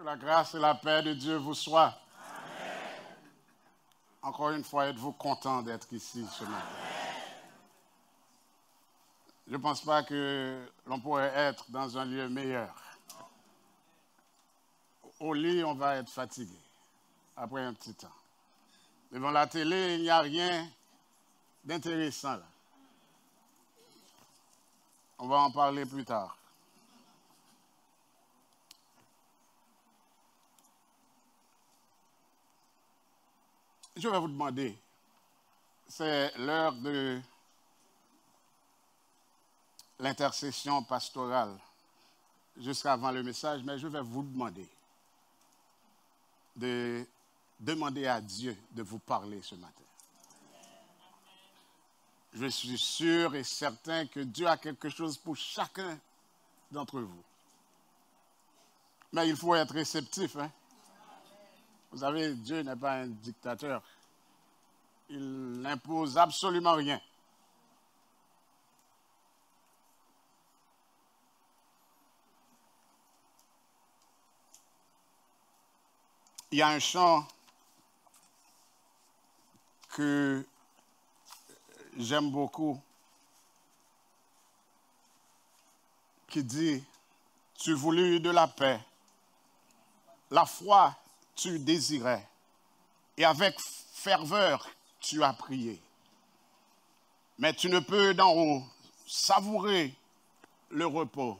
la grâce et la paix de Dieu vous soient. Amen. Encore une fois, êtes-vous content d'être ici ce matin? Je ne pense pas que l'on pourrait être dans un lieu meilleur. Au lit, on va être fatigué après un petit temps. Devant la télé, il n'y a rien d'intéressant là. On va en parler plus tard. Je vais vous demander, c'est l'heure de l'intercession pastorale, jusqu'avant le message, mais je vais vous demander de demander à Dieu de vous parler ce matin. Je suis sûr et certain que Dieu a quelque chose pour chacun d'entre vous. Mais il faut être réceptif, hein? Vous savez, Dieu n'est pas un dictateur. Il n'impose absolument rien. Il y a un chant que j'aime beaucoup qui dit « Tu voulus de la paix, la foi tu désirais, et avec ferveur tu as prié. Mais tu ne peux d'en haut savourer le repos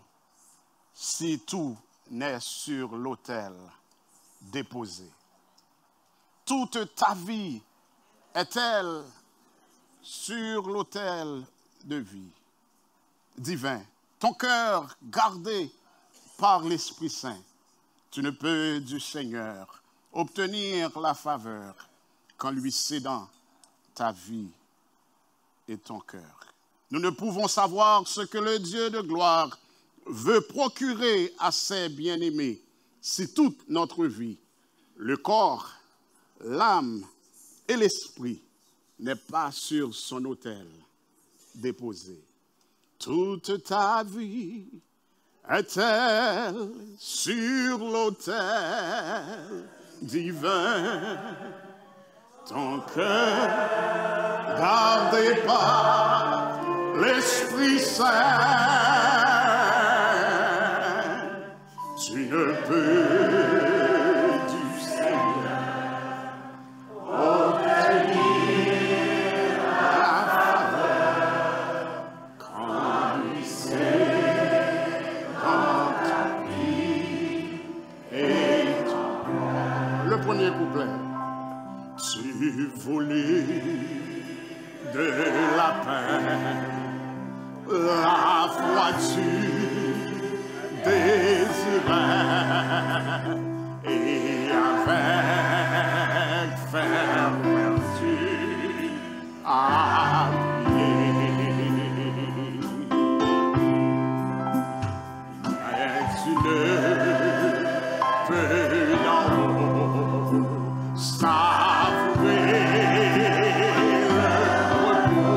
si tout n'est sur l'autel déposé. Toute ta vie est-elle sur l'autel de vie divin, ton cœur gardé par l'Esprit Saint. Tu ne peux du Seigneur obtenir la faveur qu'en lui cédant ta vie et ton cœur. Nous ne pouvons savoir ce que le Dieu de gloire veut procurer à ses bien-aimés si toute notre vie, le corps, l'âme et l'esprit n'est pas sur son autel déposé. Toute ta vie est-elle sur l'autel divin, ton cœur gardé par l'Esprit Saint, tu ne peux du Seigneur obtenir la faveur quand lui c'est dans ta vie et ton cœur. Le premier couplet. Tu voulus de la paix, la foi tu désirais, et avec ferveur tu as prié. Mais tu ne peux d'en haut savourer le repos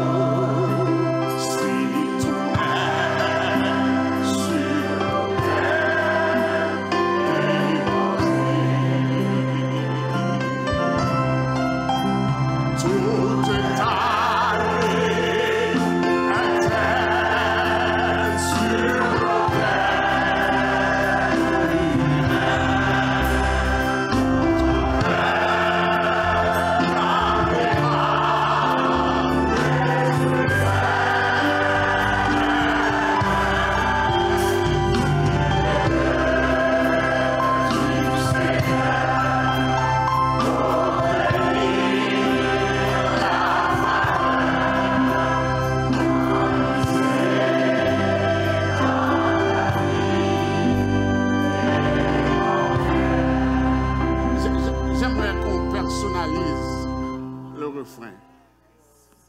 si tout est sur l'autel déposé. Toute ta vie est-elle sur l'autel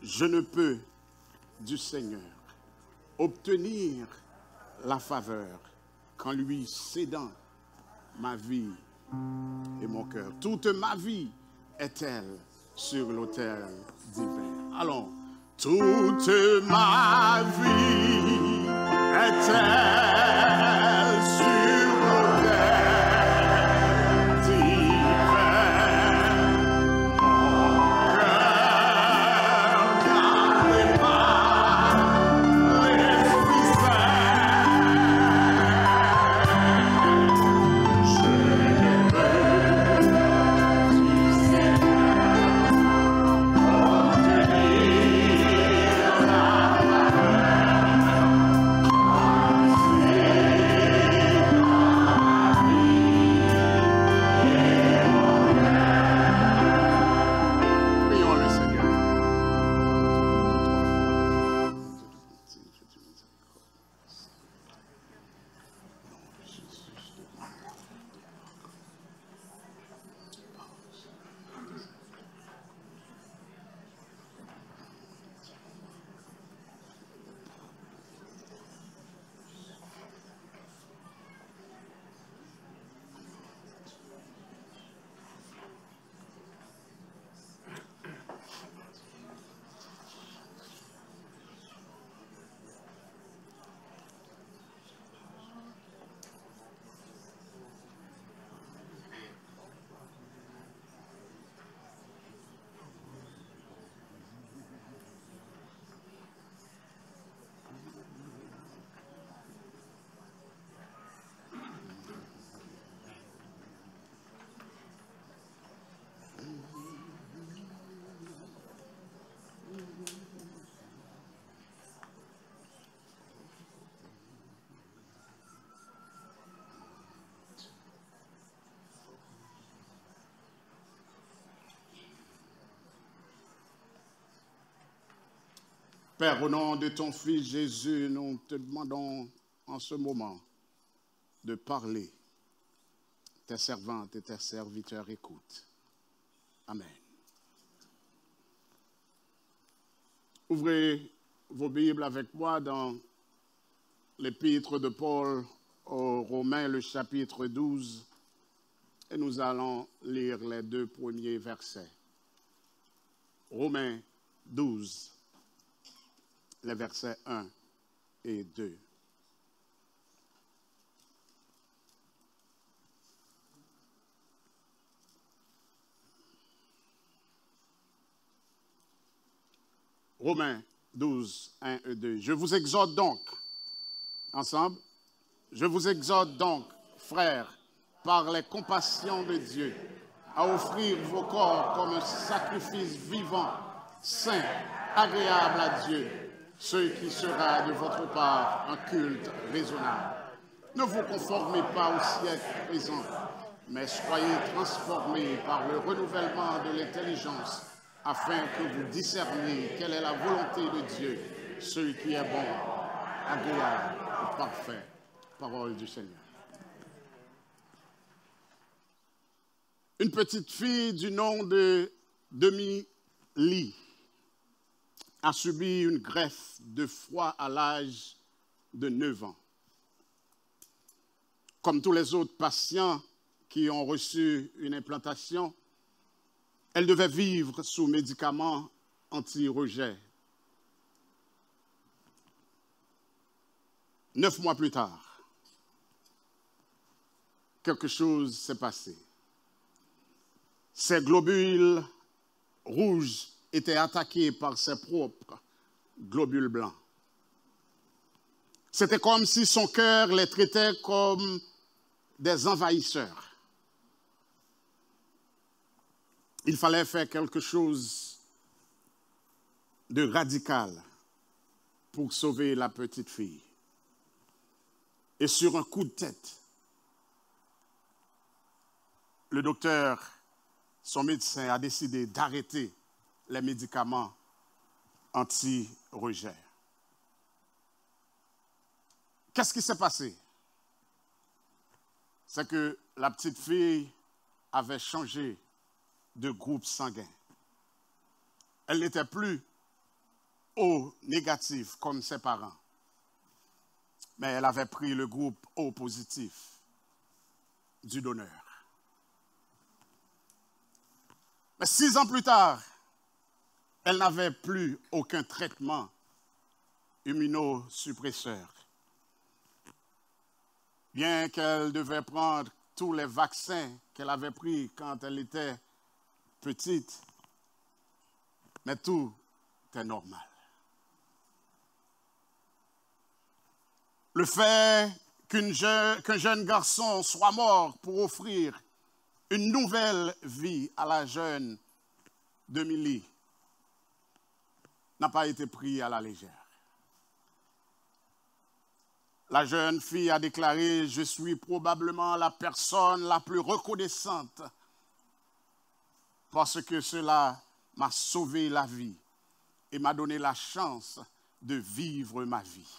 je ne peux du Seigneur obtenir la faveur qu'en lui cédant ma vie et mon cœur. Toute ma vie est-elle sur l'autel divin. Allons. Toute ma vie est-elle sur l'autel Père, au nom de ton Fils Jésus, nous te demandons en ce moment de parler. Tes servantes et tes serviteurs écoutent. Amen. Ouvrez vos Bibles avec moi dans l'épître de Paul aux Romains, le chapitre 12, et nous allons lire les 2 premiers versets. Romains 12, les versets 1 et 2. Romains 12, 1 et 2. Je vous exhorte donc, ensemble, je vous exhorte donc, frères, par les compassions de Dieu, à offrir vos corps comme un sacrifice vivant, saint, agréable à Dieu, ce qui sera de votre part un culte raisonnable. Ne vous conformez pas au siècle présent, mais soyez transformés par le renouvellement de l'intelligence, afin que vous discerniez quelle est la volonté de Dieu, ce qui est bon, agréable et parfait. Parole du Seigneur. Une petite fille du nom de Demi-Lee a subi une greffe de foie à l'âge de 9 ans. Comme tous les autres patients qui ont reçu une implantation, elle devait vivre sous médicaments anti-rejet. 9 mois plus tard, quelque chose s'est passé. Ses globules rouges étaient attaqués par ses propres globules blancs. C'était comme si son cœur les traitait comme des envahisseurs. Il fallait faire quelque chose de radical pour sauver la petite fille. Et sur un coup de tête, le docteur, son médecin, a décidé d'arrêter les médicaments anti-rejet. Qu'est-ce qui s'est passé? C'est que la petite fille avait changé de groupe sanguin. Elle n'était plus O négatif comme ses parents, mais elle avait pris le groupe O positif du donneur. Mais 6 ans plus tard, elle n'avait plus aucun traitement immunosuppresseur. Bien qu'elle devait prendre tous les vaccins qu'elle avait pris quand elle était petite, mais tout est normal. Le fait qu'un jeune garçon soit mort pour offrir une nouvelle vie à la jeune Demi-Lee n'a pas été pris à la légère. La jeune fille a déclaré « Je suis probablement la personne la plus reconnaissante parce que cela m'a sauvé la vie et m'a donné la chance de vivre ma vie.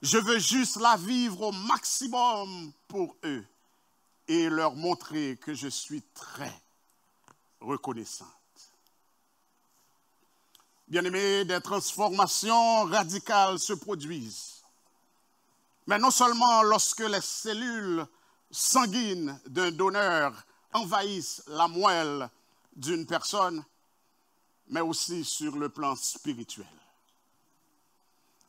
Je veux juste la vivre au maximum pour eux et leur montrer que je suis très reconnaissante. » Bien-aimés, des transformations radicales se produisent. Mais non seulement lorsque les cellules sanguines d'un donneur envahissent la moelle d'une personne, mais aussi sur le plan spirituel.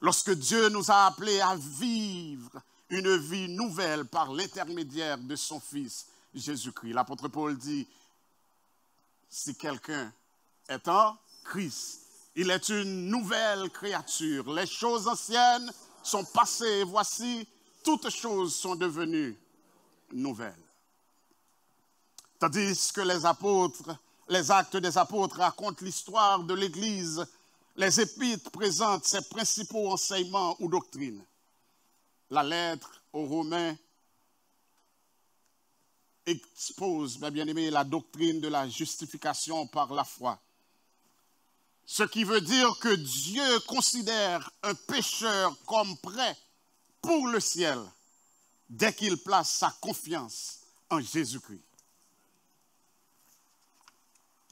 Lorsque Dieu nous a appelés à vivre une vie nouvelle par l'intermédiaire de son Fils Jésus-Christ. L'apôtre Paul dit, si quelqu'un est en Christ, il est une nouvelle créature. Les choses anciennes sont passées, voici, toutes choses sont devenues nouvelles. Tandis que les actes des apôtres racontent l'histoire de l'Église, les épîtres présentent ses principaux enseignements ou doctrines. La lettre aux Romains expose, mes bien-aimés, la doctrine de la justification par la foi. Ce qui veut dire que Dieu considère un pécheur comme prêt pour le ciel dès qu'il place sa confiance en Jésus-Christ.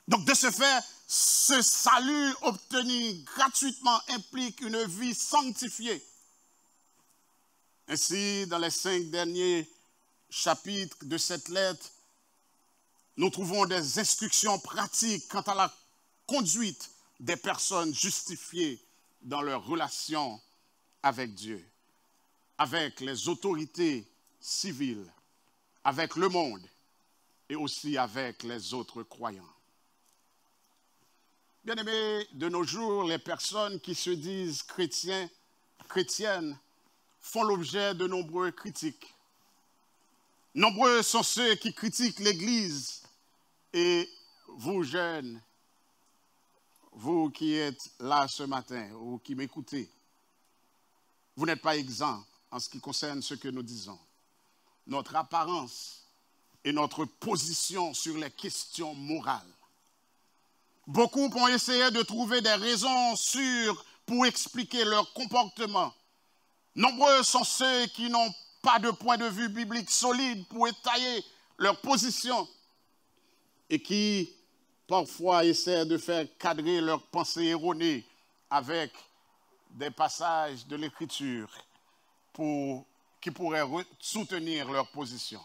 Donc de ce fait, ce salut obtenu gratuitement implique une vie sanctifiée. Ainsi, dans les 5 derniers chapitres de cette lettre, nous trouvons des instructions pratiques quant à la conduite des personnes justifiées dans leur relation avec Dieu, avec les autorités civiles, avec le monde et aussi avec les autres croyants. Bien-aimés, de nos jours, les personnes qui se disent chrétiennes, font l'objet de nombreuses critiques. Nombreux sont ceux qui critiquent l'Église. Et vous, jeunes, vous qui êtes là ce matin ou qui m'écoutez, vous n'êtes pas exempts en ce qui concerne ce que nous disons. Notre apparence et notre position sur les questions morales. Beaucoup ont essayé de trouver des raisons sûres pour expliquer leur comportement. Nombreux sont ceux qui n'ont pas de point de vue biblique solide pour étayer leur position et qui parfois essaient de faire cadrer leurs pensées erronées avec des passages de l'Écriture qui pourraient soutenir leur position.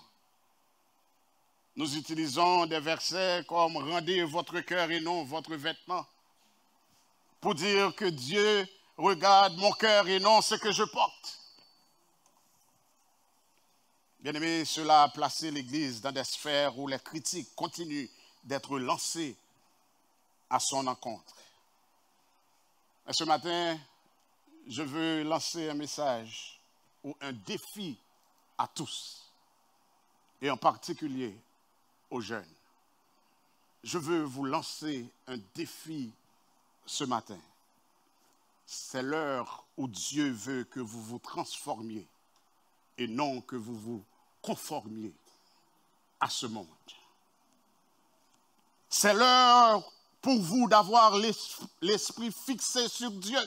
Nous utilisons des versets comme « Rendez votre cœur et non votre vêtement » pour dire que Dieu regarde mon cœur et non ce que je porte. Bien-aimés, cela a placé l'Église dans des sphères où les critiques continuent d'être lancées à son encontre. Et ce matin, je veux lancer un message ou un défi à tous, et en particulier aux jeunes. Je veux vous lancer un défi ce matin. C'est l'heure où Dieu veut que vous vous transformiez et non que vous vous conformiez à ce monde. C'est l'heure pour vous d'avoir l'esprit fixé sur Dieu.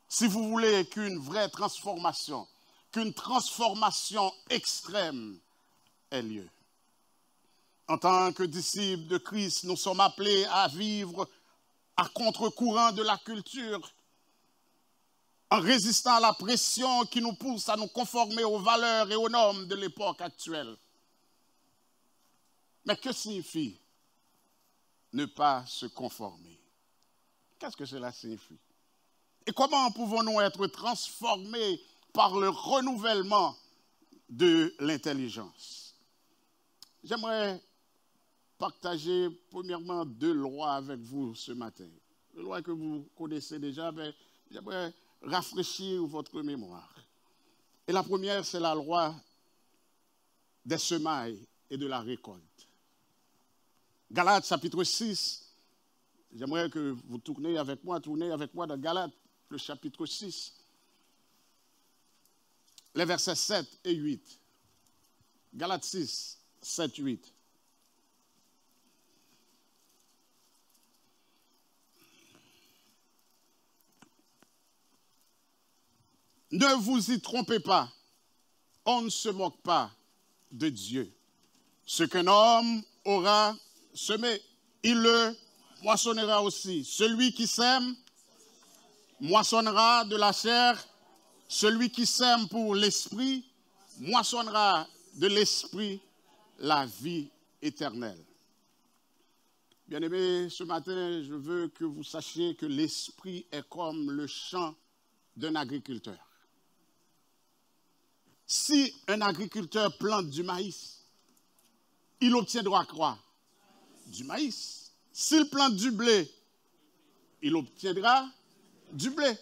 Si vous voulez qu'une vraie transformation, qu'une transformation extrême ait lieu. En tant que disciples de Christ, nous sommes appelés à vivre à contre-courant de la culture, en résistant à la pression qui nous pousse à nous conformer aux valeurs et aux normes de l'époque actuelle. Mais que signifie ne pas se conformer? Qu'est-ce que cela signifie? Et comment pouvons-nous être transformés par le renouvellement de l'intelligence? J'aimerais partager premièrement 2 lois avec vous ce matin. 2 lois que vous connaissez déjà, mais j'aimerais rafraîchir votre mémoire. Et la première, c'est la loi des semailles et de la récolte. Galates chapitre 6, j'aimerais que vous tournez avec moi dans Galates, le chapitre 6, les versets 7 et 8. Galates 6, 7, 8. Ne vous y trompez pas, on ne se moque pas de Dieu. Ce qu'un homme aura semé, il le moissonnera aussi. Celui qui sème moissonnera de la chair. Celui qui sème pour l'esprit moissonnera de l'esprit la vie éternelle. Bien-aimés, ce matin, je veux que vous sachiez que l'esprit est comme le champ d'un agriculteur. Si un agriculteur plante du maïs, il obtiendra quoi? Du maïs. S'il plante du blé, il obtiendra du blé.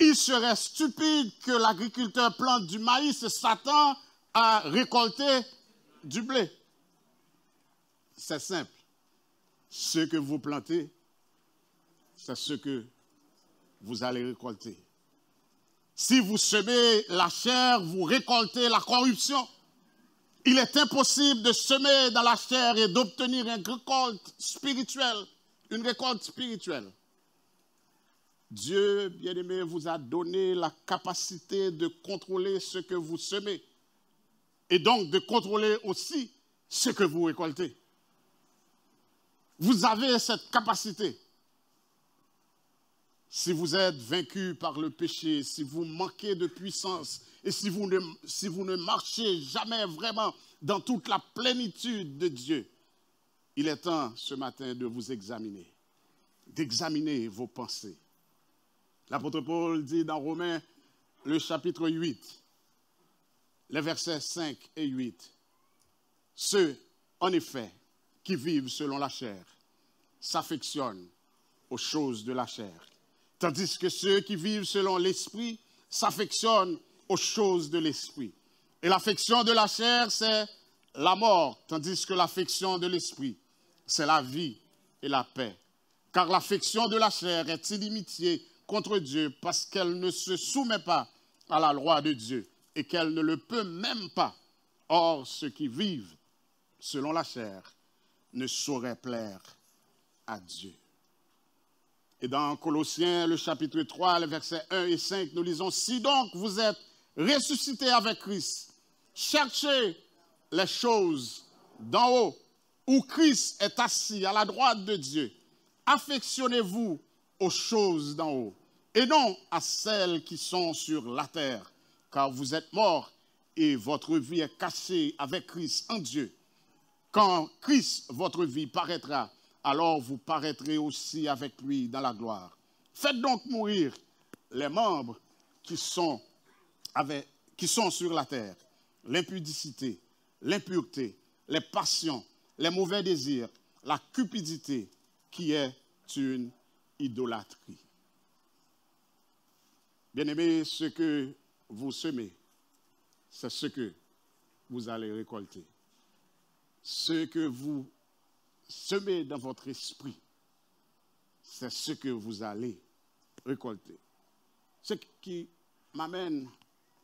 Il serait stupide que l'agriculteur plante du maïs et s'attend à récolter du blé. C'est simple. Ce que vous plantez, c'est ce que vous allez récolter. Si vous semez la chair, vous récoltez la corruption. Il est impossible de semer dans la chair et d'obtenir une récolte spirituelle. Dieu, bien-aimé, vous a donné la capacité de contrôler ce que vous semez et donc de contrôler aussi ce que vous récoltez. Vous avez cette capacité. Si vous êtes vaincu par le péché, si vous manquez de puissance et si vous ne marchez jamais vraiment dans toute la plénitude de Dieu, il est temps ce matin de vous examiner, d'examiner vos pensées. L'apôtre Paul dit dans Romains, le chapitre 8, les versets 5 et 8, « Ceux, en effet, qui vivent selon la chair, s'affectionnent aux choses de la chair. Tandis que ceux qui vivent selon l'esprit s'affectionnent aux choses de l'esprit. Et l'affection de la chair, c'est la mort, tandis que l'affection de l'esprit, c'est la vie et la paix. Car l'affection de la chair est inimitié contre Dieu parce qu'elle ne se soumet pas à la loi de Dieu et qu'elle ne le peut même pas. Or, ceux qui vivent selon la chair ne sauraient plaire à Dieu. » Et dans Colossiens, le chapitre 3, les versets 1 et 5, nous lisons « Si donc vous êtes ressuscités avec Christ, cherchez les choses d'en haut, où Christ est assis à la droite de Dieu. Affectionnez-vous aux choses d'en haut, et non à celles qui sont sur la terre, car vous êtes morts et votre vie est cachée avec Christ en Dieu. Quand Christ, votre vie, paraîtra, alors vous paraîtrez aussi avec lui dans la gloire. Faites donc mourir les membres qui sont sur la terre, l'impudicité, l'impureté, les passions, les mauvais désirs, la cupidité, qui est une idolâtrie. » Bien-aimés, ce que vous semez, c'est ce que vous allez récolter. Ce que vous semez dans votre esprit, c'est ce que vous allez récolter. Ce qui m'amène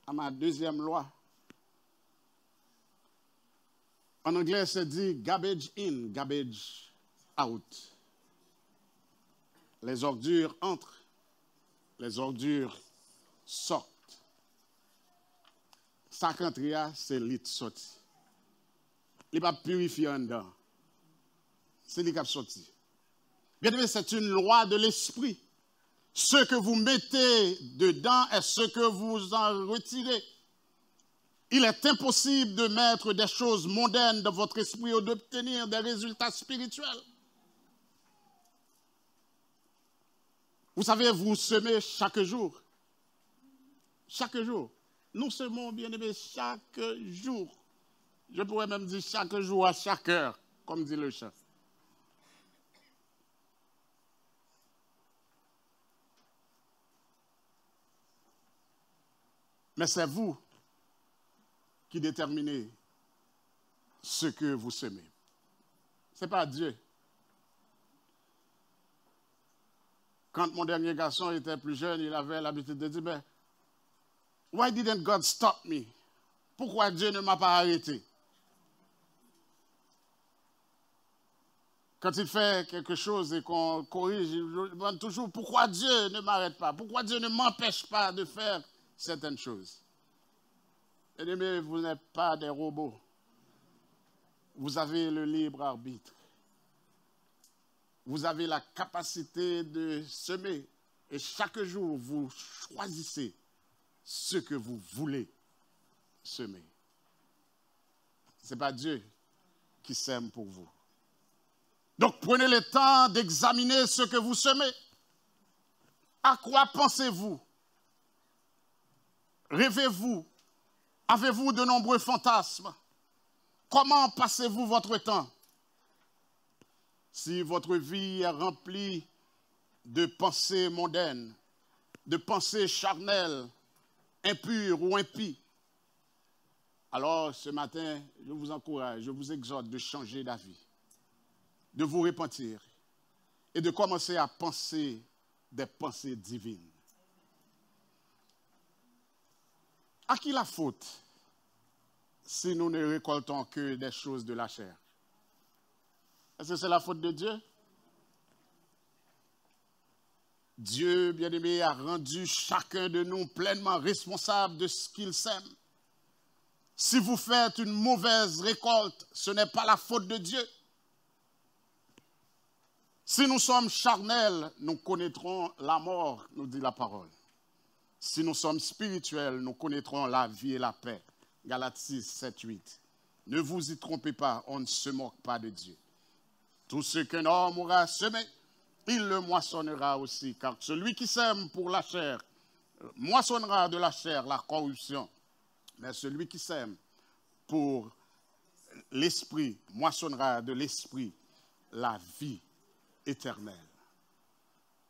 à ma deuxième loi. En anglais, c'est dit garbage in, garbage out. Les ordures entrent, les ordures sortent. Ça qu'entrer, c'est lit sorti. Il n'est pas purifié en dedans. C'est lui qui a sorti. Bien aimé, c'est une loi de l'esprit. Ce que vous mettez dedans est ce que vous en retirez. Il est impossible de mettre des choses mondaines dans votre esprit ou d'obtenir des résultats spirituels. Vous savez, vous semez chaque jour. Chaque jour. Nous semons, bien aimé, chaque jour. Je pourrais même dire chaque jour à chaque heure, comme dit le chant. Mais c'est vous qui déterminez ce que vous semez. Ce n'est pas Dieu. Quand mon dernier garçon était plus jeune, il avait l'habitude de dire, mais why didn't God stop me? Pourquoi Dieu ne m'a pas arrêté? Quand il fait quelque chose et qu'on corrige, il demande toujours pourquoi Dieu ne m'arrête pas? Pourquoi Dieu ne m'empêche pas de faire certaines choses? Bien-aimés, vous n'êtes pas des robots. Vous avez le libre arbitre. Vous avez la capacité de semer. Et chaque jour, vous choisissez ce que vous voulez semer. Ce n'est pas Dieu qui sème pour vous. Donc, prenez le temps d'examiner ce que vous semez. À quoi pensez-vous? Rêvez-vous? Avez-vous de nombreux fantasmes? Comment passez-vous votre temps? Si votre vie est remplie de pensées mondaines, de pensées charnelles, impures ou impies, alors ce matin, je vous encourage, je vous exhorte de changer d'avis, de vous repentir et de commencer à penser des pensées divines. À qui la faute si nous ne récoltons que des choses de la chair? Est-ce que c'est la faute de Dieu? Dieu, bien-aimé, a rendu chacun de nous pleinement responsable de ce qu'il sème. Si vous faites une mauvaise récolte, ce n'est pas la faute de Dieu. Si nous sommes charnels, nous connaîtrons la mort, nous dit la parole. Si nous sommes spirituels, nous connaîtrons la vie et la paix. Galates 6, 7, 8. Ne vous y trompez pas, on ne se moque pas de Dieu. Tout ce qu'un homme aura semé, il le moissonnera aussi. Car celui qui sème pour la chair, moissonnera de la chair la corruption. Mais celui qui sème pour l'esprit, moissonnera de l'esprit la vie éternelle.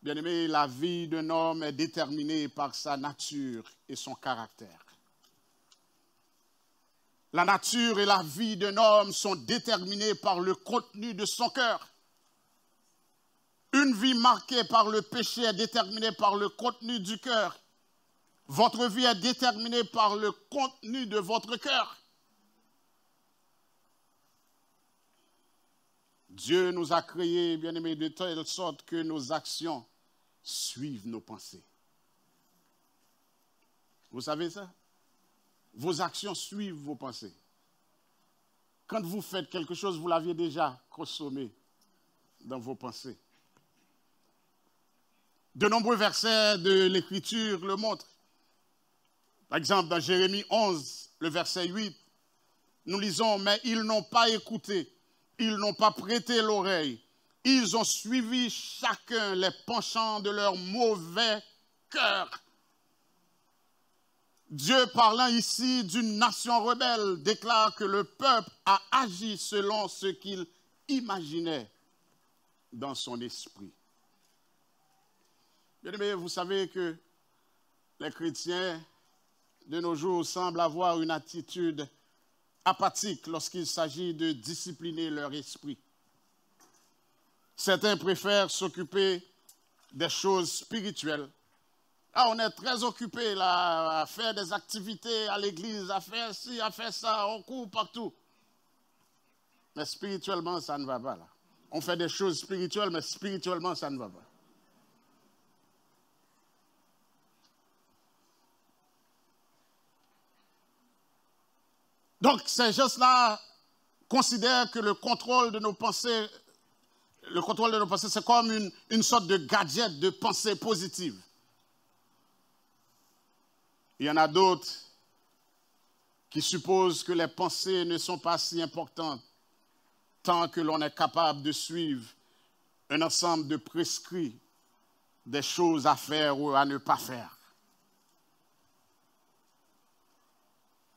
Bien-aimé, la vie d'un homme est déterminée par sa nature et son caractère. La nature et la vie d'un homme sont déterminées par le contenu de son cœur. Une vie marquée par le péché est déterminée par le contenu du cœur. Votre vie est déterminée par le contenu de votre cœur. Dieu nous a créés, bien-aimés, de telle sorte que nos actions suivent nos pensées. Vous savez ça? Vos actions suivent vos pensées. Quand vous faites quelque chose, vous l'aviez déjà consommé dans vos pensées. De nombreux versets de l'Écriture le montrent. Par exemple, dans Jérémie 11, le verset 8, nous lisons « Mais ils n'ont pas écouté, ils n'ont pas prêté l'oreille, ils ont suivi chacun les penchants de leur mauvais cœur. » Dieu, parlant ici d'une nation rebelle, déclare que le peuple a agi selon ce qu'il imaginait dans son esprit. Bien-aimés, vous savez que les chrétiens de nos jours semblent avoir une attitude apathique lorsqu'il s'agit de discipliner leur esprit. Certains préfèrent s'occuper des choses spirituelles. Ah, on est très occupé là, à faire des activités à l'église, à faire ci, à faire ça, on court partout. Mais spirituellement, ça ne va pas là. On fait des choses spirituelles, mais spirituellement, ça ne va pas. Donc, ces gens-là considèrent que le contrôle de nos pensées, c'est comme une sorte de gadget de pensée positive. Il y en a d'autres qui supposent que les pensées ne sont pas si importantes tant que l'on est capable de suivre un ensemble de prescrits, des choses à faire ou à ne pas faire.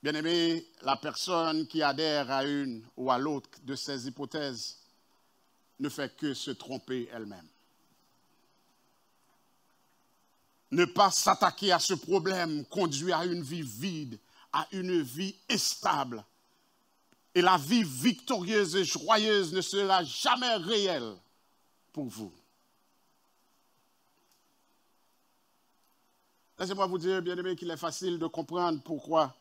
Bien-aimé, la personne qui adhère à une ou à l'autre de ces hypothèses ne fait que se tromper elle-même. Ne pas s'attaquer à ce problème conduit à une vie vide, à une vie instable. Et la vie victorieuse et joyeuse ne sera jamais réelle pour vous. Laissez-moi vous dire, bien-aimé, qu'il est facile de comprendre pourquoi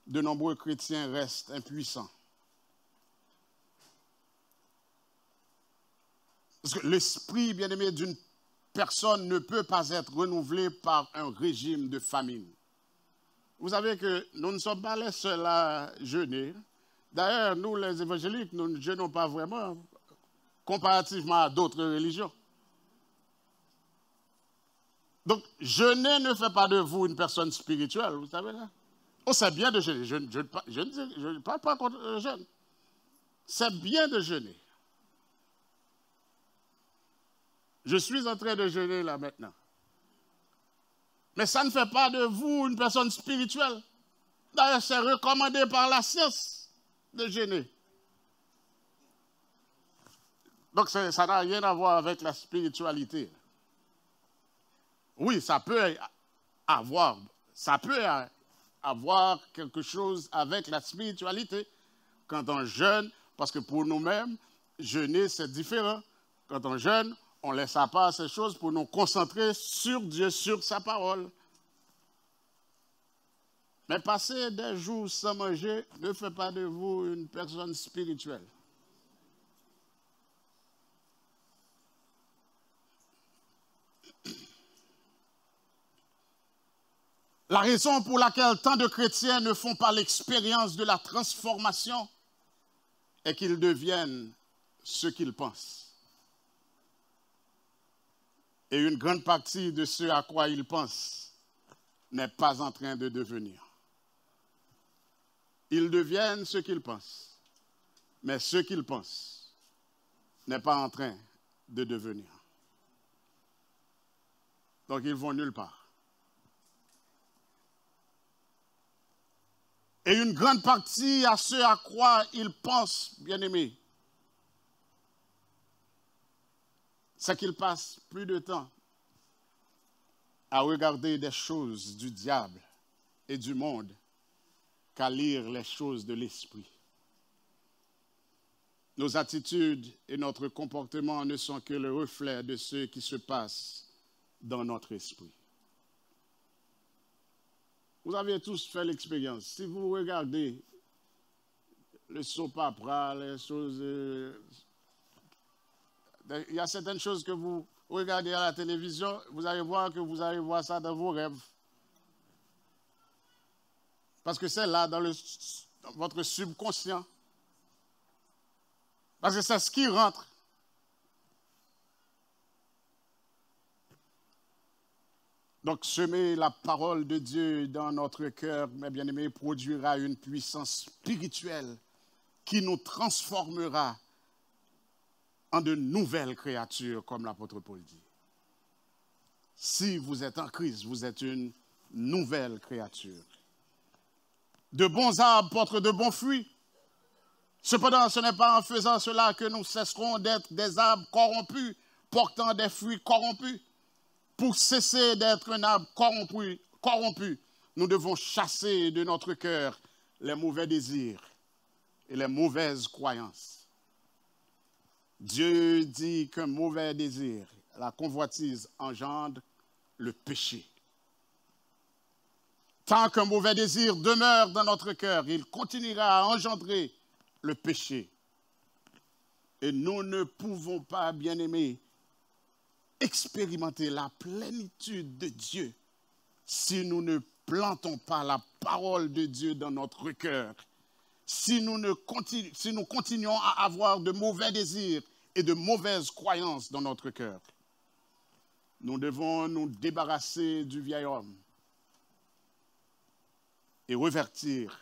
de nombreux chrétiens restent impuissants. Parce que l'esprit, bien-aimé, d'une personne ne peut pas être renouvelé par un régime de famine. Vous savez que nous ne sommes pas les seuls à jeûner. D'ailleurs, nous, les évangéliques, nous ne jeûnons pas vraiment comparativement à d'autres religions. Donc, jeûner ne fait pas de vous une personne spirituelle, vous savez là. Oh, c'est bien de jeûner. Je ne parle pas contre le jeûne. C'est bien de jeûner. Je suis en train de jeûner là maintenant. Mais ça ne fait pas de vous une personne spirituelle. D'ailleurs, c'est recommandé par la science de jeûner. Donc, ça n'a rien à voir avec la spiritualité. Oui, ça peut avoir quelque chose avec la spiritualité quand on jeûne, parce que pour nous-mêmes, jeûner, c'est différent. Quand on jeûne, on laisse à part ces choses pour nous concentrer sur Dieu, sur sa parole. Mais passer des jours sans manger ne fait pas de vous une personne spirituelle. La raison pour laquelle tant de chrétiens ne font pas l'expérience de la transformation est qu'ils deviennent ce qu'ils pensent. Et une grande partie de ce à quoi ils pensent n'est pas en train de devenir. Ils deviennent ce qu'ils pensent, mais ce qu'ils pensent n'est pas en train de devenir. Donc ils vont nulle part. Et une grande partie à ce à quoi ils pensent, bien-aimés, c'est qu'ils passent plus de temps à regarder des choses du diable et du monde qu'à lire les choses de l'esprit. Nos attitudes et notre comportement ne sont que le reflet de ce qui se passe dans notre esprit. Vous avez tous fait l'expérience. Si vous regardez le soap opera, les choses... il y a certaines choses que vous regardez à la télévision, vous allez voir que vous allez voir ça dans vos rêves. Parce que c'est là, dans votre subconscient. Parce que c'est ce qui rentre. Donc, semer la parole de Dieu dans notre cœur, mes bien-aimés, produira une puissance spirituelle qui nous transformera en de nouvelles créatures, comme l'apôtre Paul dit. Si vous êtes en Christ, vous êtes une nouvelle créature. De bons arbres portent de bons fruits. Cependant, ce n'est pas en faisant cela que nous cesserons d'être des arbres corrompus, portant des fruits corrompus. Pour cesser d'être un arbre corrompu, nous devons chasser de notre cœur les mauvais désirs et les mauvaises croyances. Dieu dit qu'un mauvais désir, la convoitise, engendre le péché. Tant qu'un mauvais désir demeure dans notre cœur, il continuera à engendrer le péché. Et nous ne pouvons pas, bien-aimés, expérimenter la plénitude de Dieu si nous ne plantons pas la parole de Dieu dans notre cœur. Si nous continuons à avoir de mauvais désirs et de mauvaises croyances dans notre cœur. Nous devons nous débarrasser du vieil homme et revêtir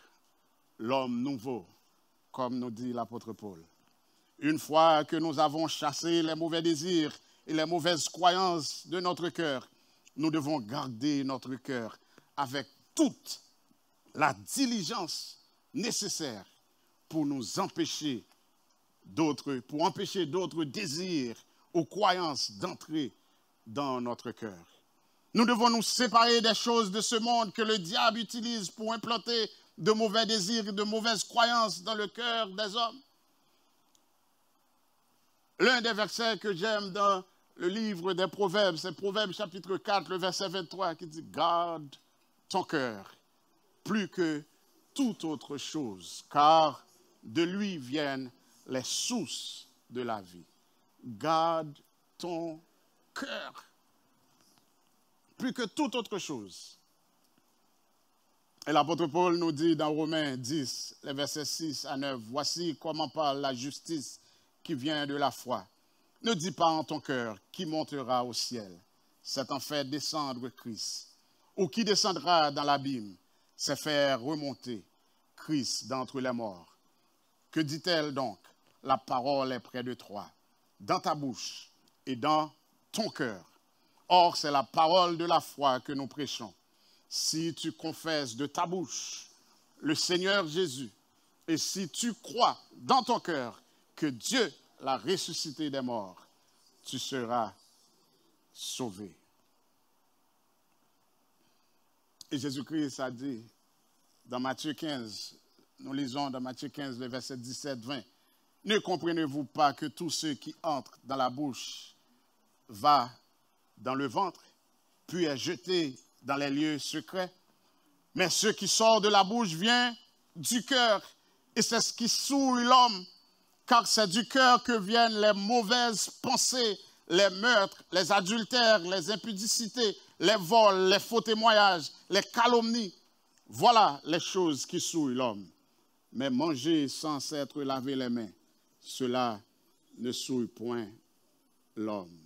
l'homme nouveau, comme nous dit l'apôtre Paul. Une fois que nous avons chassé les mauvais désirs et les mauvaises croyances de notre cœur, nous devons garder notre cœur avec toute la diligence nécessaire pour empêcher d'autres désirs ou croyances d'entrer dans notre cœur. Nous devons nous séparer des choses de ce monde que le diable utilise pour implanter de mauvais désirs et de mauvaises croyances dans le cœur des hommes. L'un des versets que j'aime dans le livre des Proverbes, c'est Proverbes chapitre 4, le verset 23, qui dit « Garde ton cœur plus que toute autre chose, car de lui viennent les sources de la vie. » Garde ton cœur plus que toute autre chose. Et l'apôtre Paul nous dit dans Romains 10, les versets 6 à 9, « Voici comment parle la justice qui vient de la foi. Ne dis pas en ton cœur qui montera au ciel, c'est en fait descendre Christ. Ou qui descendra dans l'abîme, c'est faire remonter Christ d'entre les morts. Que dit-elle donc? La parole est près de toi, dans ta bouche et dans ton cœur. Or, c'est la parole de la foi que nous prêchons. Si tu confesses de ta bouche le Seigneur Jésus, et si tu crois dans ton cœur que Dieu l'a ressuscité des morts, tu seras sauvé. Et Jésus-Christ a dit dans Matthieu 15, nous lisons dans Matthieu 15, les versets 17-20, « Ne comprenez-vous pas que tout ce qui entre dans la bouche va dans le ventre, puis est jeté dans les lieux secrets? Mais ce qui sort de la bouche vient du cœur, et c'est ce qui souille l'homme. Car c'est du cœur que viennent les mauvaises pensées, les meurtres, les adultères, les impudicités, les vols, les faux témoignages, les calomnies. Voilà les choses qui souillent l'homme. Mais manger sans s'être lavé les mains, cela ne souille point l'homme.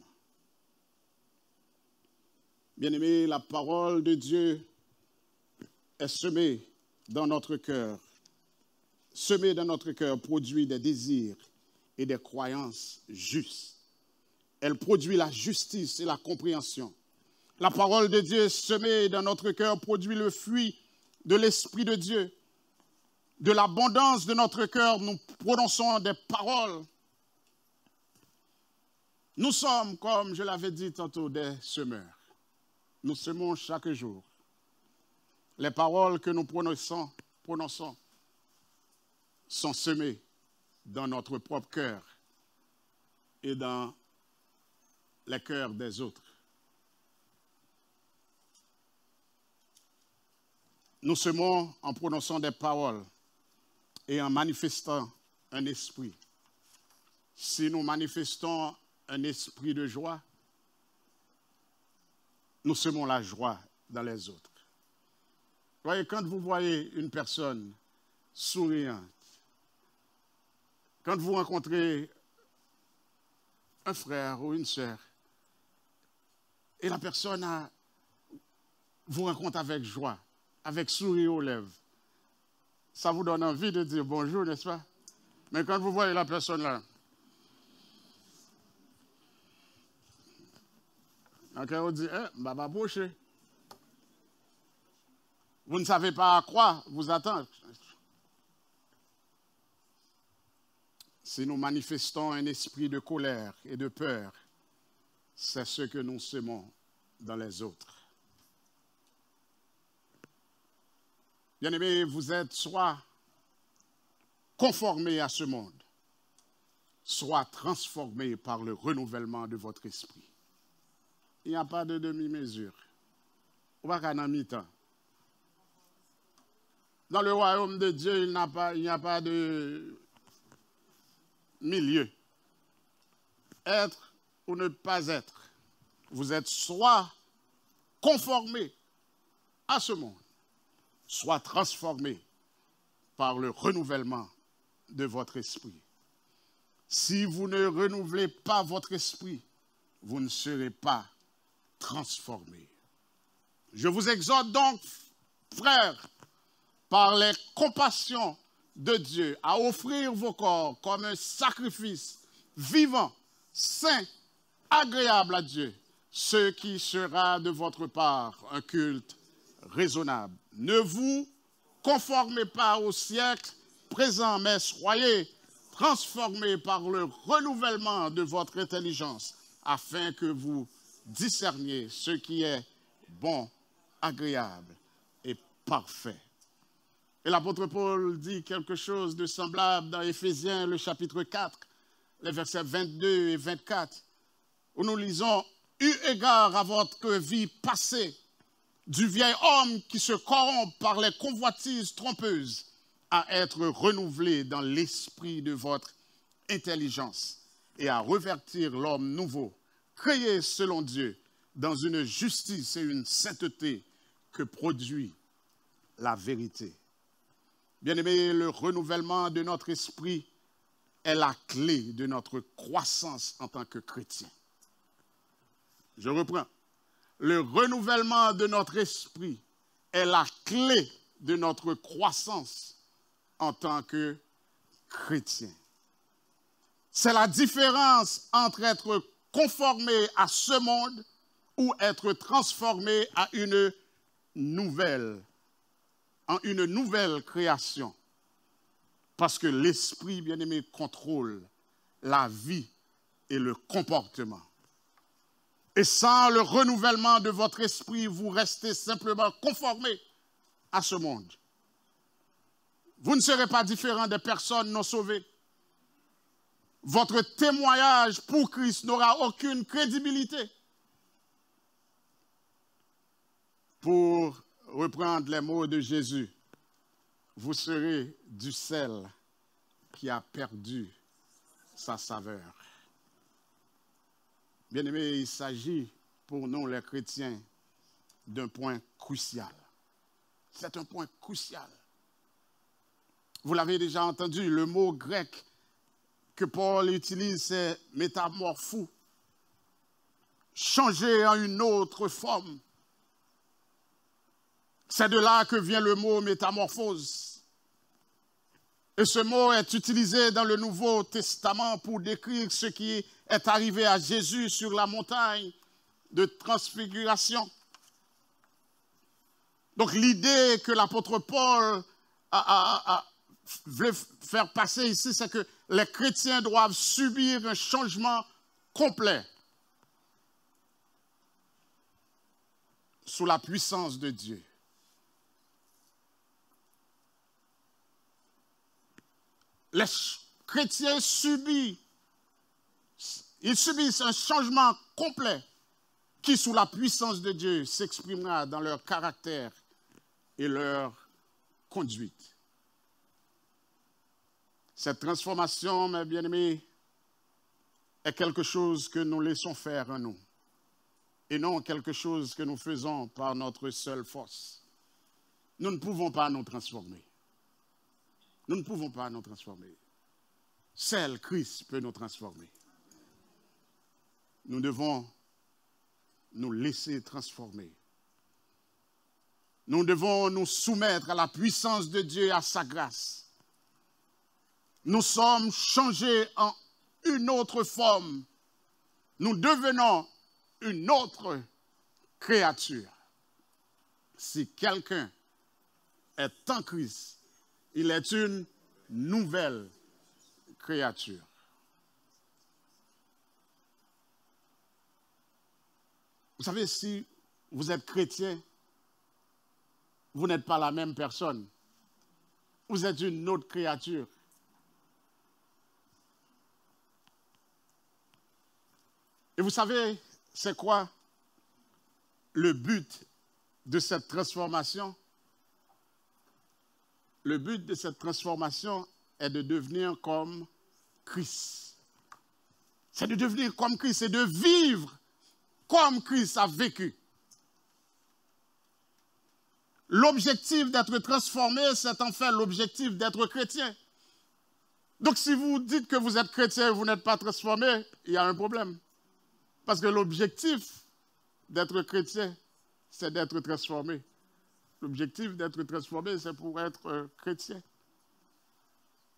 Bien-aimés, la parole de Dieu est semée dans notre cœur. Semée dans notre cœur produit des désirs et des croyances justes. Elle produit la justice et la compréhension. La parole de Dieu semée dans notre cœur produit le fruit de l'Esprit de Dieu. De l'abondance de notre cœur, nous prononçons des paroles. Nous sommes, comme je l'avais dit tantôt, des semeurs. Nous semons chaque jour. Les paroles que nous prononçons sont semées dans notre propre cœur et dans les cœurs des autres. Nous semons en prononçant des paroles et en manifestant un esprit. Si nous manifestons un esprit de joie, nous semons la joie dans les autres. Voyez, quand vous voyez une personne souriante, quand vous rencontrez un frère ou une sœur, et la personne vous rencontre avec joie, avec sourire aux lèvres, ça vous donne envie de dire bonjour, n'est-ce pas? Mais quand vous voyez la personne là, on dit, bah, boucher. Vous ne savez pas à quoi vous attendre. Si nous manifestons un esprit de colère et de peur, c'est ce que nous semons dans les autres. Bien-aimés, vous êtes soit conformés à ce monde, soit transformés par le renouvellement de votre esprit. Il n'y a pas de demi-mesure. On va qu'à mi-temps. Dans le royaume de Dieu, il n'y a pas de milieu. Être ou ne pas être. Vous êtes soit conformés à ce monde, soit transformés par le renouvellement de votre esprit. Si vous ne renouvelez pas votre esprit, vous ne serez pas transformés. Je vous exhorte donc, frères, par les compassions de Dieu, à offrir vos corps comme un sacrifice vivant, saint, agréable à Dieu, ce qui sera de votre part un culte raisonnable. Ne vous conformez pas au siècle présent, mais soyez transformés par le renouvellement de votre intelligence, afin que vous discerniez ce qui est bon, agréable et parfait. Et l'apôtre Paul dit quelque chose de semblable dans Éphésiens, le chapitre 4, les versets 22 et 24, où nous lisons « Eu égard à votre vie passée, du vieil homme qui se corrompt par les convoitises trompeuses, à être renouvelé dans l'esprit de votre intelligence et à revêtir l'homme nouveau, créé selon Dieu, dans une justice et une sainteté que produit la vérité. » Bien-aimés, le renouvellement de notre esprit est la clé de notre croissance en tant que chrétien. Je reprends. Le renouvellement de notre esprit est la clé de notre croissance en tant que chrétien. C'est la différence entre être conformé à ce monde ou être transformé en une nouvelle création. Parce que l'esprit, bien-aimé, contrôle la vie et le comportement. Et sans le renouvellement de votre esprit, vous restez simplement conformé à ce monde. Vous ne serez pas différent des personnes non sauvées. Votre témoignage pour Christ n'aura aucune crédibilité. Pour reprendre les mots de Jésus, vous serez du sel qui a perdu sa saveur. Bien-aimés, il s'agit pour nous les chrétiens d'un point crucial. C'est un point crucial. Vous l'avez déjà entendu, le mot grec que Paul utilise, c'est métamorphou. Changer en une autre forme. C'est de là que vient le mot métamorphose. Et ce mot est utilisé dans le Nouveau Testament pour décrire ce qui est arrivé à Jésus sur la montagne de transfiguration. Donc l'idée que l'apôtre Paul voulait faire passer ici, c'est que les chrétiens doivent subir un changement complet sous la puissance de Dieu. Les chrétiens subissent un changement complet qui, sous la puissance de Dieu, s'exprimera dans leur caractère et leur conduite. Cette transformation, mes bien-aimés, est quelque chose que nous laissons faire en nous et non quelque chose que nous faisons par notre seule force. Nous ne pouvons pas nous transformer. Nous ne pouvons pas nous transformer. Seul Christ peut nous transformer. Nous devons nous laisser transformer. Nous devons nous soumettre à la puissance de Dieu et à sa grâce. Nous sommes changés en une autre forme. Nous devenons une autre créature. Si quelqu'un est en Christ, il est une nouvelle créature. Vous savez, si vous êtes chrétien, vous n'êtes pas la même personne. Vous êtes une autre créature. Et vous savez, c'est quoi le but de cette transformation? Le but de cette transformation est de devenir comme Christ. C'est de devenir comme Christ, c'est de vivre comme Christ a vécu. L'objectif d'être transformé, c'est en fait l'objectif d'être chrétien. Donc si vous dites que vous êtes chrétien et vous n'êtes pas transformé, il y a un problème. Parce que l'objectif d'être chrétien, c'est d'être transformé. L'objectif d'être transformé, c'est pour être chrétien.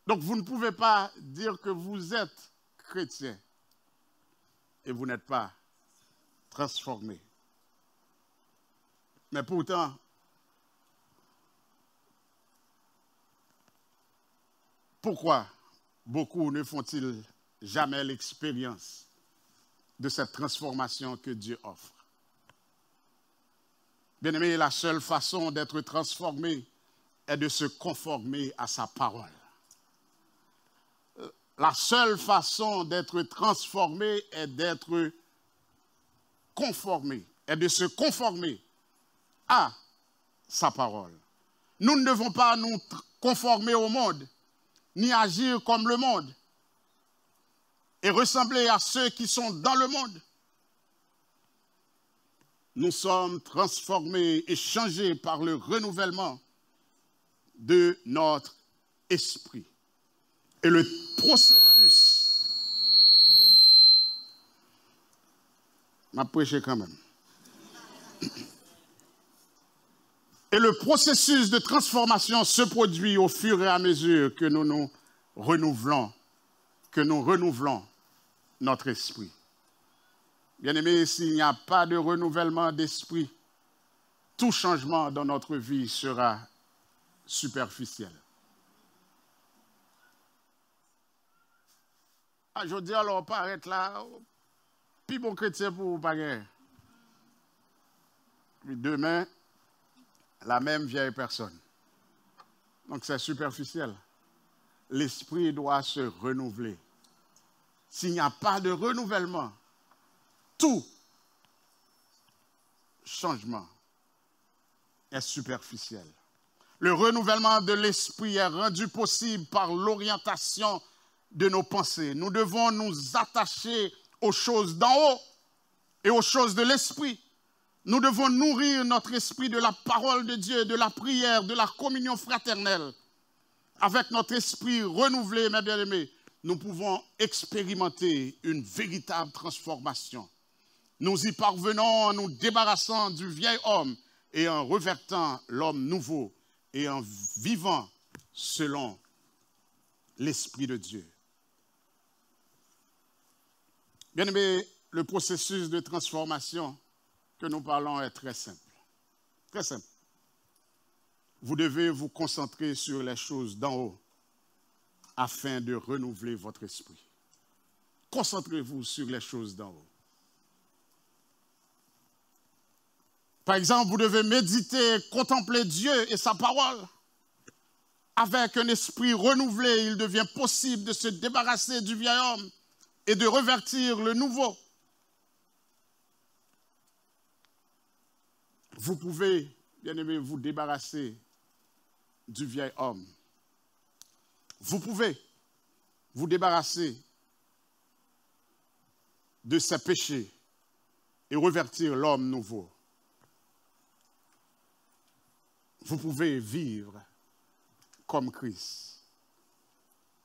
Donc vous ne pouvez pas dire que vous êtes chrétien et vous n'êtes pas transformé. Mais pourtant, pourquoi beaucoup ne font-ils jamais l'expérience de cette transformation que Dieu offre? Bien-aimé, la seule façon d'être transformé est de se conformer à sa parole. La seule façon d'être transformé est d'être conformé, est de se conformer à sa parole. Nous ne devons pas nous conformer au monde, ni agir comme le monde, et ressembler à ceux qui sont dans le monde. Nous sommes transformés et changés par le renouvellement de notre esprit. Et le processus, m'a prêché quand même. Et le processus de transformation se produit au fur et à mesure que nous renouvelons notre esprit. Bien-aimés, s'il n'y a pas de renouvellement d'esprit, tout changement dans notre vie sera superficiel. Je dis alors, paraître là, puis bon chrétien pour vous payer. Puis demain, la même vieille personne. Donc c'est superficiel. L'esprit doit se renouveler. S'il n'y a pas de renouvellement, tout changement est superficiel. Le renouvellement de l'esprit est rendu possible par l'orientation de nos pensées. Nous devons nous attacher aux choses d'en haut et aux choses de l'esprit. Nous devons nourrir notre esprit de la parole de Dieu, de la prière, de la communion fraternelle. Avec notre esprit renouvelé, mes bien-aimés, nous pouvons expérimenter une véritable transformation. Nous y parvenons en nous débarrassant du vieil homme et en revêtant l'homme nouveau et en vivant selon l'Esprit de Dieu. Bien-aimés, le processus de transformation que nous parlons est très simple. Très simple. Vous devez vous concentrer sur les choses d'en haut afin de renouveler votre esprit. Concentrez-vous sur les choses d'en haut. Par exemple, vous devez méditer, contempler Dieu et sa parole. Avec un esprit renouvelé, il devient possible de se débarrasser du vieil homme et de revêtir le nouveau. Vous pouvez, bien aimé, vous débarrasser du vieil homme. Vous pouvez vous débarrasser de ses péchés et revêtir l'homme nouveau. Vous pouvez vivre comme Christ.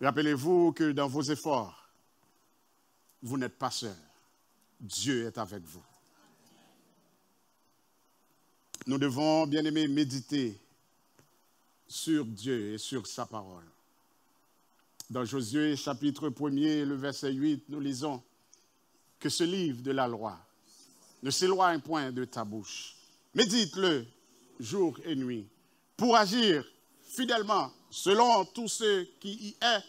Rappelez-vous que dans vos efforts, vous n'êtes pas seul. Dieu est avec vous. Nous devons, bien aimés, méditer sur Dieu et sur sa parole. Dans Josué, chapitre 1er, le verset 8, nous lisons que ce livre de la loi ne s'éloigne point de ta bouche. Médite-le jour et nuit pour agir fidèlement selon tout ce qui y est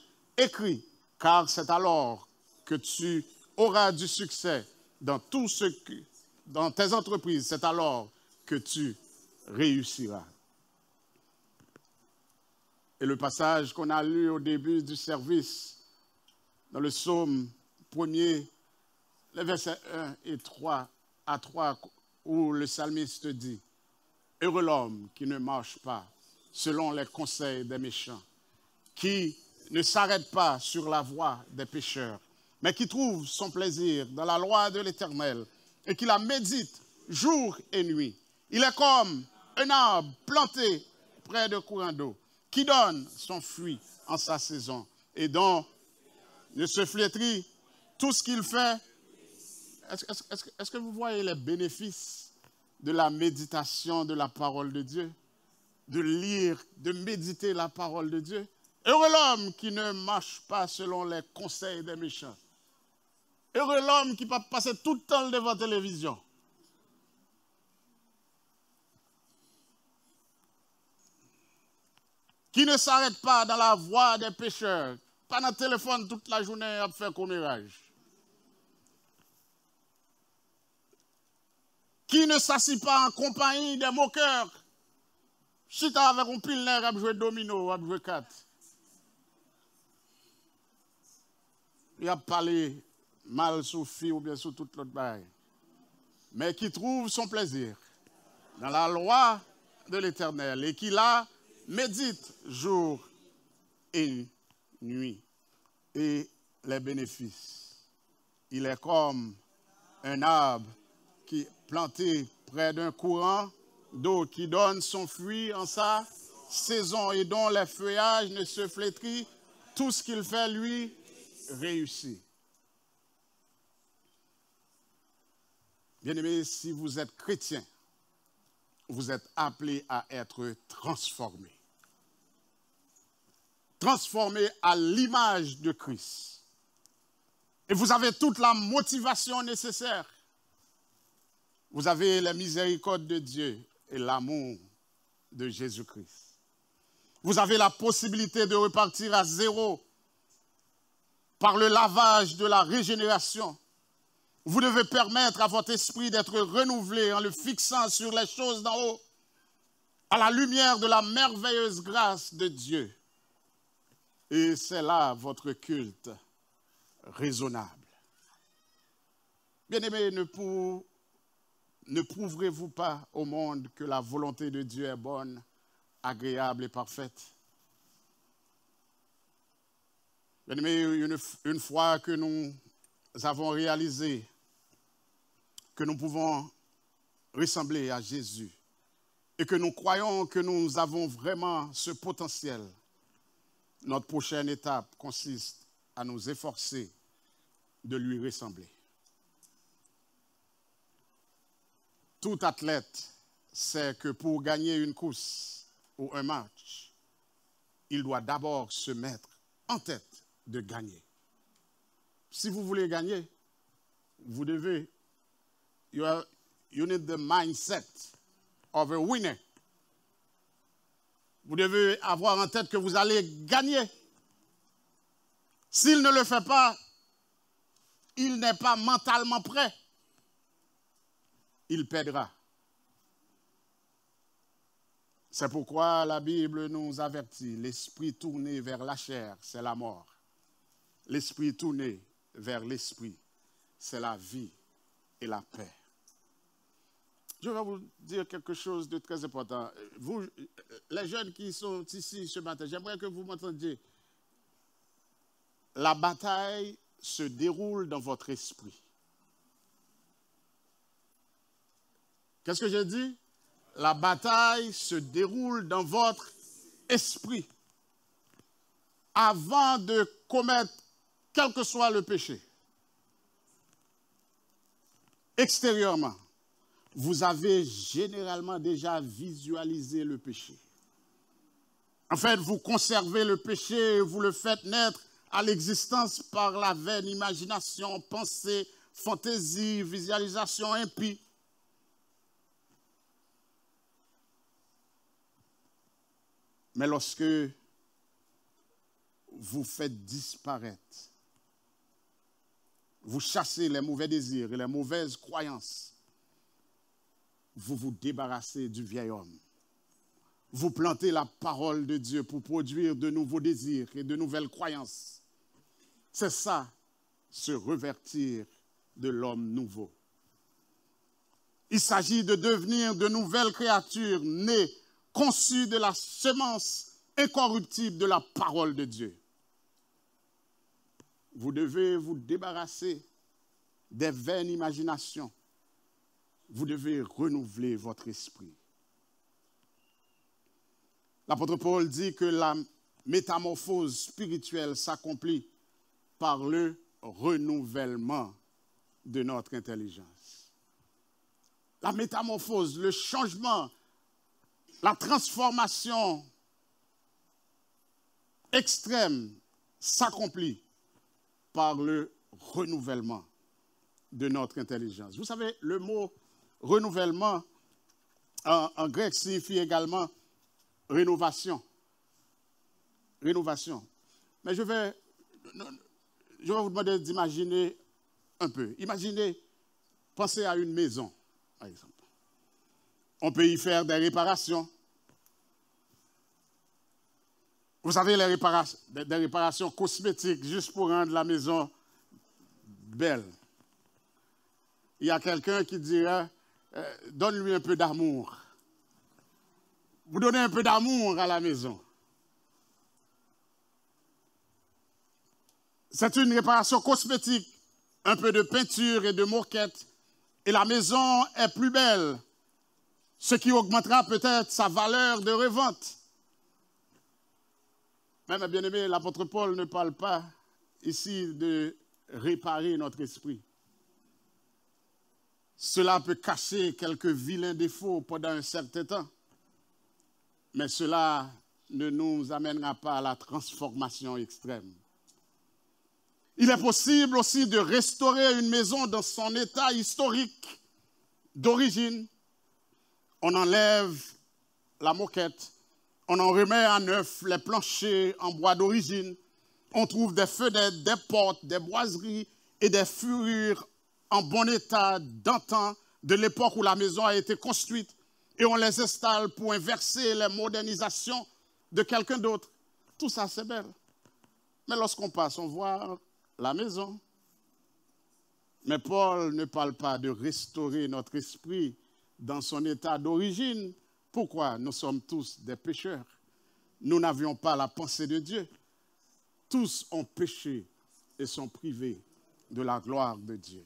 écrit, car c'est alors que tu auras du succès dans tout ce que, dans tes entreprises, c'est alors que tu réussiras. Et le passage qu'on a lu au début du service, dans le psaume 1er, les versets 1 et 3 à 3, où le psalmiste dit « Heureux l'homme qui ne marche pas selon les conseils des méchants, qui ne s'arrête pas sur la voie des pécheurs, mais qui trouve son plaisir dans la loi de l'Éternel et qui la médite jour et nuit. Il est comme un arbre planté près de courant d'eau, qui donne son fruit en sa saison et dont ne se flétrit tout ce qu'il fait. » Est-ce que vous voyez les bénéfices de la méditation de la parole de Dieu? De lire, de méditer la parole de Dieu. Heureux l'homme qui ne marche pas selon les conseils des méchants. Heureux l'homme qui ne peut pas passer tout le temps devant la télévision. Qui ne s'arrête pas dans la voie des pécheurs. Pas dans le téléphone toute la journée à faire commérage. Qui ne s'assit pas en compagnie des moqueurs. Chita avec un pile nerf à jouer domino, à jouer cartes. Il a parlé mal sur fille ou bien sur toute l'autre bail. Mais qui trouve son plaisir dans la loi de l'Éternel et qui la médite jour et nuit. Et les bénéfices. Il est comme un arbre qui est planté près d'un courant d'eau qui donne son fruit en sa saison et dont les feuillages ne se flétrissent, tout ce qu'il fait lui réussit. Bien-aimés, si vous êtes chrétien, vous êtes appelés à être transformés. Transformés à l'image de Christ. Et vous avez toute la motivation nécessaire. Vous avez la miséricorde de Dieu et l'amour de Jésus-Christ. Vous avez la possibilité de repartir à zéro par le lavage de la régénération. Vous devez permettre à votre esprit d'être renouvelé en le fixant sur les choses d'en haut, à la lumière de la merveilleuse grâce de Dieu. Et c'est là votre culte raisonnable. Bien-aimés, ne prouverez-vous pas au monde que la volonté de Dieu est bonne, agréable et parfaite? Bien-aimés, une fois que nous avons réalisé que nous pouvons ressembler à Jésus et que nous croyons que nous avons vraiment ce potentiel, notre prochaine étape consiste à nous efforcer de lui ressembler. Tout athlète sait que pour gagner une course ou un match, il doit d'abord se mettre en tête de gagner. Si vous voulez gagner, vous devez, you need the mindset of a winner. Vous devez avoir en tête que vous allez gagner. S'il ne le fait pas, il n'est pas mentalement prêt. Il perdra. C'est pourquoi la Bible nous avertit, l'esprit tourné vers la chair, c'est la mort. L'esprit tourné vers l'esprit, c'est la vie et la paix. Je vais vous dire quelque chose de très important. Vous, les jeunes qui sont ici ce matin, j'aimerais que vous m'entendiez. La bataille se déroule dans votre esprit. Qu'est-ce que j'ai dit? La bataille se déroule dans votre esprit. Avant de commettre quel que soit le péché, extérieurement, vous avez généralement déjà visualisé le péché. En fait, vous conservez le péché, vous le faites naître à l'existence par la vaine imagination, pensée, fantaisie, visualisation impie. Mais lorsque vous faites disparaître, vous chassez les mauvais désirs et les mauvaises croyances, vous vous débarrassez du vieil homme. Vous plantez la parole de Dieu pour produire de nouveaux désirs et de nouvelles croyances. C'est ça, se revertir de l'homme nouveau. Il s'agit de devenir de nouvelles créatures nées, conçues de la semence incorruptible de la parole de Dieu. Vous devez vous débarrasser des vaines imaginations. Vous devez renouveler votre esprit. L'apôtre Paul dit que la métamorphose spirituelle s'accomplit par le renouvellement de notre intelligence. La métamorphose, le changement, la transformation extrême s'accomplit par le renouvellement de notre intelligence. Vous savez, le mot renouvellement en grec signifie également rénovation. Rénovation. Mais je vais vous demander d'imaginer un peu. Imaginez, pensez à une maison, par exemple. On peut y faire des réparations. Vous savez, des réparations cosmétiques juste pour rendre la maison belle. Il y a quelqu'un qui dirait, donne-lui un peu d'amour. Vous donnez un peu d'amour à la maison. C'est une réparation cosmétique, un peu de peinture et de moquette, et la maison est plus belle, ce qui augmentera peut-être sa valeur de revente. Mais mes bien-aimés, l'apôtre Paul ne parle pas ici de réparer notre esprit. Cela peut cacher quelques vilains défauts pendant un certain temps, mais cela ne nous amènera pas à la transformation extrême. Il est possible aussi de restaurer une maison dans son état historique d'origine. On enlève la moquette, on en remet à neuf les planchers en bois d'origine, on trouve des fenêtres, des portes, des boiseries et des fourrures en bon état d'antan, de l'époque où la maison a été construite, et on les installe pour inverser les modernisations de quelqu'un d'autre. Tout ça, c'est belle. Mais lorsqu'on passe, on voit la maison. Mais Paul ne parle pas de restaurer notre esprit dans son état d'origine. Pourquoi? Nous sommes tous des pécheurs. Nous n'avions pas la pensée de Dieu. Tous ont péché et sont privés de la gloire de Dieu.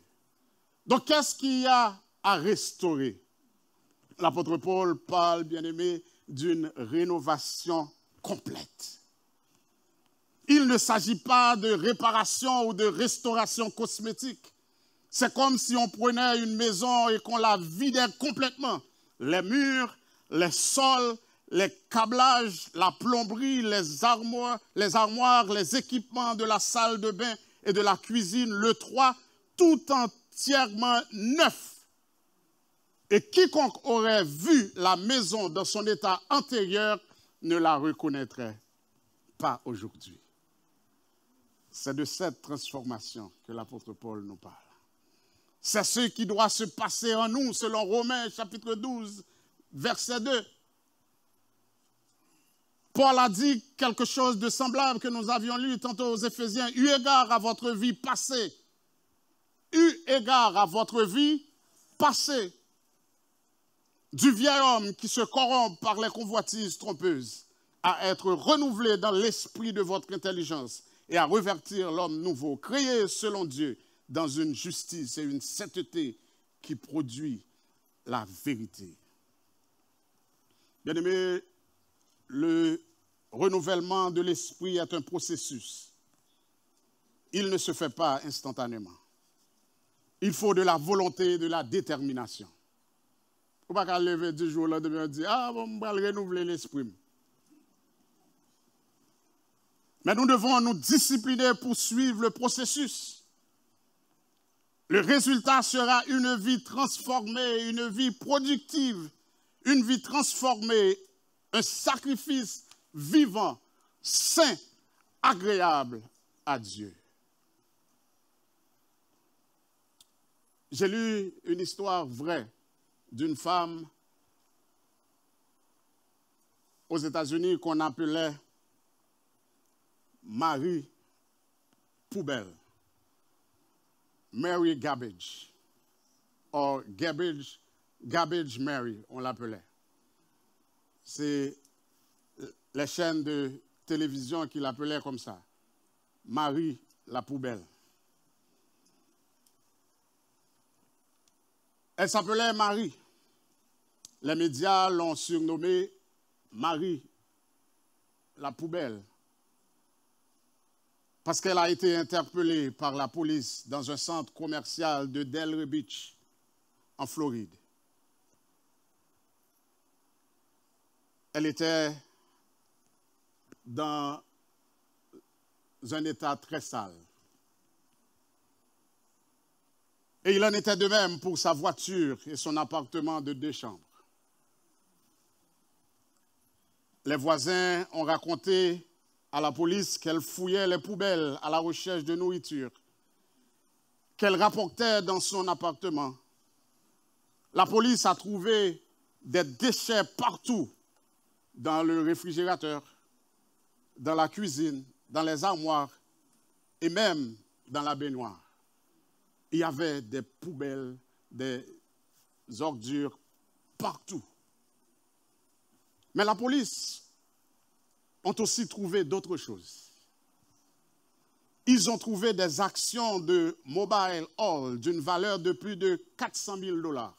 Donc, qu'est-ce qu'il y a à restaurer? L'apôtre Paul parle, bien aimé, d'une rénovation complète. Il ne s'agit pas de réparation ou de restauration cosmétique. C'est comme si on prenait une maison et qu'on la vidait complètement. Les murs, les sols, les câblages, la plomberie, les armoires, les équipements de la salle de bain et de la cuisine, le toit, tout entièrement neuf. Et quiconque aurait vu la maison dans son état antérieur ne la reconnaîtrait pas aujourd'hui. C'est de cette transformation que l'apôtre Paul nous parle. C'est ce qui doit se passer en nous, selon Romains chapitre 12, verset 2. Paul a dit quelque chose de semblable que nous avions lu tantôt aux Éphésiens. Eu égard à votre vie passée. Eu égard à votre vie passée. Du vieil homme qui se corrompt par les convoitises trompeuses, à être renouvelé dans l'esprit de votre intelligence et à revêtir l'homme nouveau, créé selon Dieu, dans une justice et une sainteté qui produit la vérité. Bien-aimés, le renouvellement de l'esprit est un processus. Il ne se fait pas instantanément. Il faut de la volonté et de la détermination. Il ne faut pas lever du jour au lendemain et dire « Ah, on va renouveler l'esprit. » Mais nous devons nous discipliner pour suivre le processus. Le résultat sera une vie transformée, une vie productive, une vie transformée, un sacrifice vivant, saint, agréable à Dieu. J'ai lu une histoire vraie d'une femme aux États-Unis qu'on appelait Marie Poubelle, Mary Garbage, ou Garbage Mary, on l'appelait. C'est les chaînes de télévision qui l'appelaient comme ça, Marie la Poubelle. Elle s'appelait Marie. Les médias l'ont surnommée Marie la Poubelle. Parce qu'elle a été interpellée par la police dans un centre commercial de Delray Beach, en Floride. Elle était dans un état très sale. Et il en était de même pour sa voiture et son appartement de 2 chambres. Les voisins ont raconté à la police qu'elle fouillait les poubelles à la recherche de nourriture, qu'elle rapportait dans son appartement. La police a trouvé des déchets partout, dans le réfrigérateur, dans la cuisine, dans les armoires et même dans la baignoire. Il y avait des poubelles, des ordures partout. Mais la police ont aussi trouvé d'autres choses. Ils ont trouvé des actions de Mobile Hall d'une valeur de plus de 400 000 $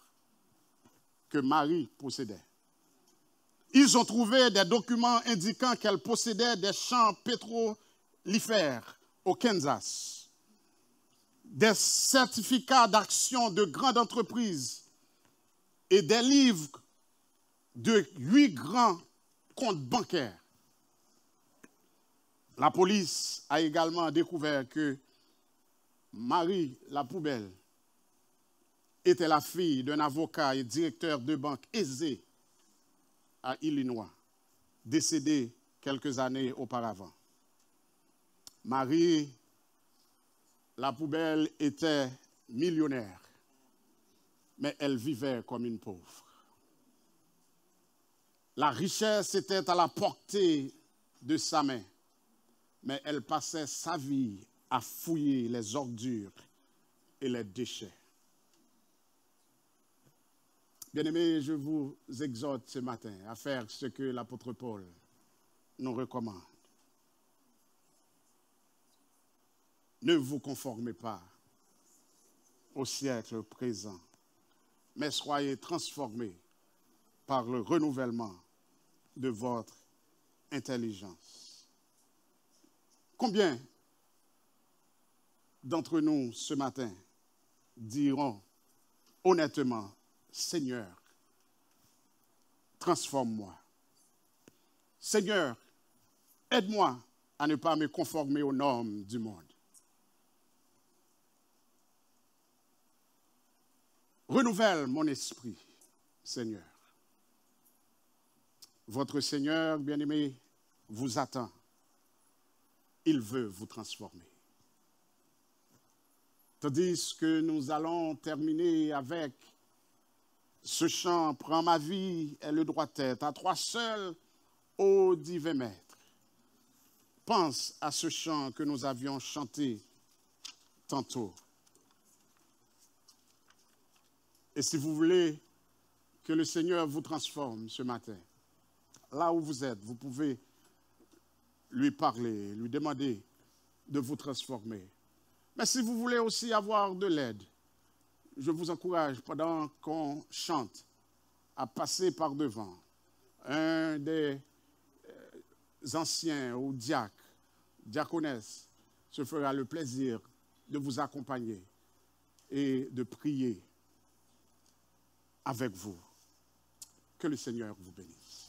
que Marie possédait. Ils ont trouvé des documents indiquant qu'elle possédait des champs pétrolifères au Kansas, des certificats d'action de grandes entreprises et des livres de 8 grands comptes bancaires. La police a également découvert que Marie la Poubelle était la fille d'un avocat et directeur de banque aisé à Illinois, décédé quelques années auparavant. Marie la Poubelle était millionnaire, mais elle vivait comme une pauvre. La richesse était à la portée de sa main, mais elle passait sa vie à fouiller les ordures et les déchets. Bien-aimés, je vous exhorte ce matin à faire ce que l'apôtre Paul nous recommande. Ne vous conformez pas au siècle présent, mais soyez transformés par le renouvellement de votre intelligence. Combien d'entre nous ce matin diront honnêtement, Seigneur, transforme-moi. Seigneur, aide-moi à ne pas me conformer aux normes du monde. Renouvelle mon esprit, Seigneur. Votre Seigneur, bien-aimé, vous attend. Il veut vous transformer. Tandis que nous allons terminer avec ce chant, prends ma vie et le droit tête, à toi seul, ô divin maître. Pense à ce chant que nous avions chanté tantôt. Et si vous voulez que le Seigneur vous transforme ce matin, là où vous êtes, vous pouvez lui parler, lui demander de vous transformer. Mais si vous voulez aussi avoir de l'aide, je vous encourage, pendant qu'on chante, à passer par devant. Un des anciens ou diacres, diaconesses, se fera le plaisir de vous accompagner et de prier avec vous. Que le Seigneur vous bénisse.